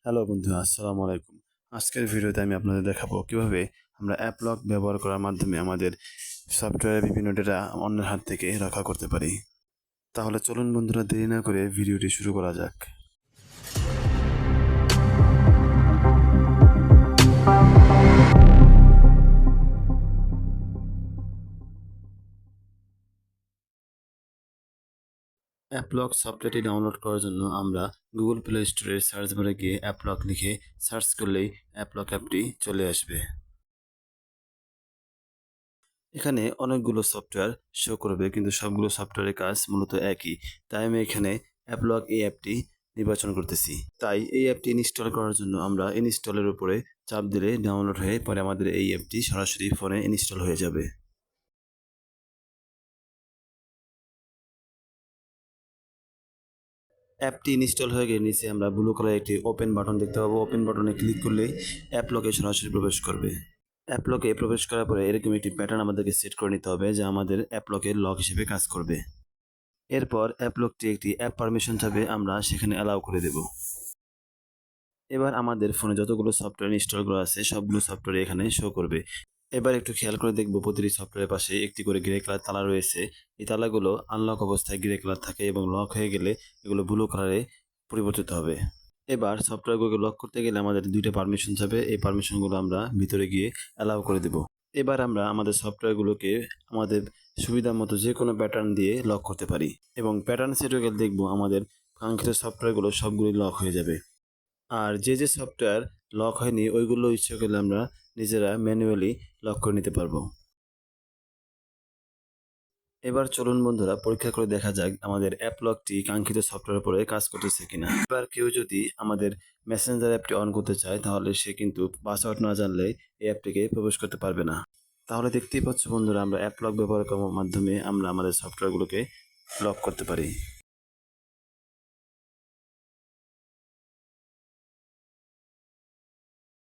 Hello বন্ধু, আসসালামু আলাইকুম। আজকের ভিডিওতে আমি আপনাদের দেখাবো কিভাবে আমরা অ্যাপ লক ব্যবহার করার মাধ্যমে আমাদের সফটওয়্যারের বিভিন্ন ডেটা অন্যের হাত থেকে রক্ষা করতে পারি। তাহলে চলুন বন্ধুরা, দেরি না করে ভিডিওটি শুরু করা যাক। অ্যাপ লক সফটওয়্যারটি ডাউনলোড করার জন্য আমরা গুগল প্লে স্টোরের সার্চ বারে গিয়ে অ্যাপ লক লিখে সার্চ করলেই অ্যাপ লক অ্যাপটি চলে আসবে। এখানে অনেকগুলো সফটওয়্যার শো করবে, কিন্তু সবগুলো সফটওয়্যারের কাজ মূলত একই। তাই আমি এখানে অ্যাপলগ এই অ্যাপটি নির্বাচন করতেছি। তাই এই অ্যাপটি ইনস্টল করার জন্য আমরা ইনস্টলের উপরে চাপ দিলে ডাউনলোড হয়ে পরে আমাদের এই অ্যাপটি সরাসরি ফোনে ইনস্টল হয়ে যাবে। অ্যাপটি ইনস্টল হয়ে গেলে নিচে আমরা ব্লু কালার একটি ওপেন বাটন দেখতে পাবো। ওপেন বাটনে ক্লিক করলেই অ্যাপলগে সরাসরি প্রবেশ করবে। অ্যাপলগে প্রবেশ করার পরে এরকম একটি প্যাটার্ন আমাদেরকে সেট করে নিতে হবে, যা আমাদের অ্যাপলগের লক হিসেবে কাজ করবে। এরপর অ্যাপ লকটি একটি অ্যাপ পারমিশন চাবে, আমরা সেখানে অ্যালাউ করে দেব। এবার আমাদের ফোনে যতগুলো সফটওয়্যার ইনস্টল করা আছে সবগুলো সফটওয়্যার এখানে শো করবে। এবার একটু খেয়াল করে দেখব, প্রতিটি সফটওয়্যারের পাশে একটি করে গ্রে কালার তালা রয়েছে। এই তালাগুলো আনলক অবস্থায় গ্রে কালার থাকে এবং লক হয়ে গেলে এগুলো ব্লু কালারে পরিবর্তিত হবে। এবার সফটওয়্যারগুলোকে লক করতে গেলে আমাদের দুইটা পারমিশন যাবে। এই পারমিশনগুলো আমরা ভিতরে গিয়ে অ্যালাউ করে দেব। এবার আমরা আমাদের সফটওয়্যারগুলোকে আমাদের সুবিধা মতো যে কোনো প্যাটার্ন দিয়ে লক করতে পারি এবং প্যাটার্ন সেট হয়ে গেলে দেখবো আমাদের কাঙ্ক্ষিত সফটওয়্যারগুলো সবগুলোই লক হয়ে যাবে। আর যে সফটওয়্যার লক হয়নি ওইগুলো ইচ্ছে করলে আমরা নিজেরা ম্যানুয়ালি লক করে নিতে পারবো। এবার চলুন বন্ধুরা, পরীক্ষা করে দেখা যাক আমাদের অ্যাপ লকটি কাঙ্ক্ষিত সফটওয়্যারের উপরে কাজ করতেছে কিনা। এবার কেউ যদি আমাদের মেসেঞ্জার অ্যাপটি অন করতে চায় তাহলে সে কিন্তু পাসওয়ার্ড না জানলে এই অ্যাপটিকে প্রবেশ করতে পারবে না। তাহলে দেখতেই পাচ্ছ বন্ধুরা, আমরা অ্যাপ লক ব্যবহার করার মাধ্যমে আমরা আমাদের সফটওয়্যারগুলোকে লক করতে পারি।